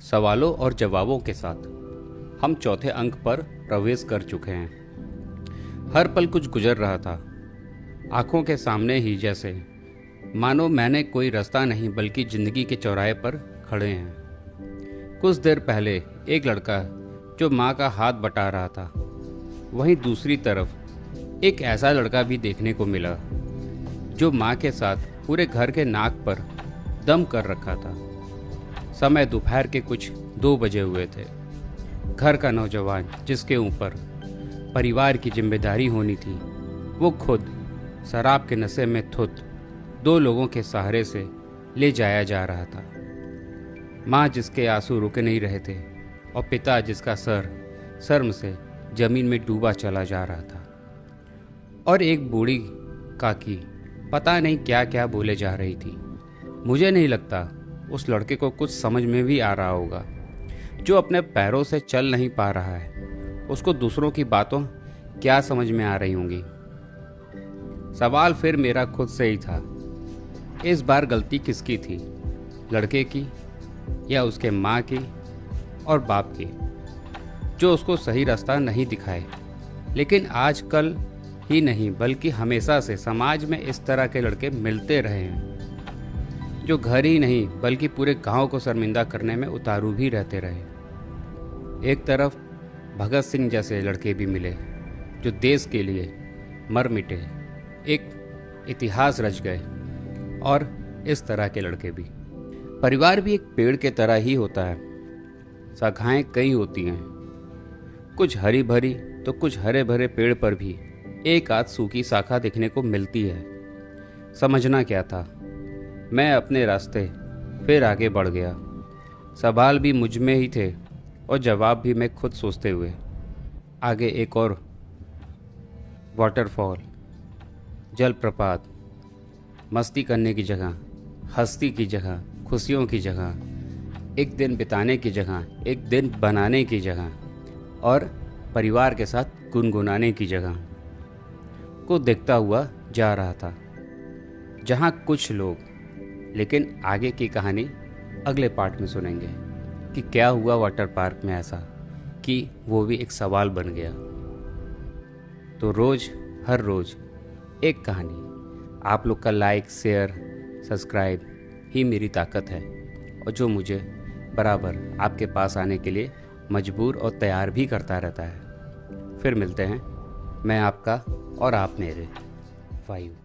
सवालों और जवाबों के साथ हम चौथे अंक पर प्रवेश कर चुके हैं। हर पल कुछ गुजर रहा था, आंखों के सामने ही, जैसे मानो मैंने कोई रास्ता नहीं बल्कि जिंदगी के चौराहे पर खड़े हैं। कुछ देर पहले एक लड़का जो माँ का हाथ बटा रहा था, वहीं दूसरी तरफ एक ऐसा लड़का भी देखने को मिला जो माँ के साथ पूरे घर के नाक पर दम कर रखा था। समय दोपहर के कुछ 2 बजे हुए थे। घर का नौजवान जिसके ऊपर परिवार की जिम्मेदारी होनी थी, वो खुद शराब के नशे में धुत 2 लोगों के सहारे से ले जाया जा रहा था। माँ जिसके आंसू रुक नहीं रहे थे और पिता जिसका सर शर्म से जमीन में डूबा चला जा रहा था, और एक बूढ़ी काकी पता नहीं क्या क्या बोले जा रही थी। मुझे नहीं लगता उस लड़के को कुछ समझ में भी आ रहा होगा। जो अपने पैरों से चल नहीं पा रहा है, उसको दूसरों की बातों क्या समझ में आ रही होंगी। सवाल फिर मेरा खुद से ही था। इस बार गलती किसकी थी, लड़के की या उसके माँ की और बाप की, जो उसको सही रास्ता नहीं दिखाए। लेकिन आजकल ही नहीं बल्कि हमेशा से समाज में इस तरह के लड़के मिलते रहे हैं, जो घर ही नहीं बल्कि पूरे गांव को शर्मिंदा करने में उतारू भी रहते रहे। एक तरफ भगत सिंह जैसे लड़के भी मिले जो देश के लिए मर मिटे, एक इतिहास रच गए, और इस तरह के लड़के भी। परिवार भी एक पेड़ के तरह ही होता है। शाखाएं कई होती हैं, कुछ हरी भरी तो कुछ हरे भरे पेड़ पर भी एक आध सूखी शाखा देखने को मिलती है। समझना क्या था, मैं अपने रास्ते फिर आगे बढ़ गया। सवाल भी मुझ में ही थे और जवाब भी मैं खुद सोचते हुए। आगे एक और वाटरफॉल, जलप्रपात, मस्ती करने की जगह, हस्ती की जगह, खुशियों की जगह, एक दिन बिताने की जगह, एक दिन बनाने की जगह, और परिवार के साथ गुनगुनाने की जगह को देखता हुआ जा रहा था, जहाँ कुछ लोग, लेकिन आगे की कहानी अगले पार्ट में सुनेंगे कि क्या हुआ वाटर पार्क में ऐसा कि वो भी एक सवाल बन गया। तो रोज़ हर रोज़ एक कहानी। आप लोग का लाइक, शेयर, सब्सक्राइब ही मेरी ताकत है, और जो मुझे बराबर आपके पास आने के लिए मजबूर और तैयार भी करता रहता है। फिर मिलते हैं, मैं आपका और आप मेरे। 5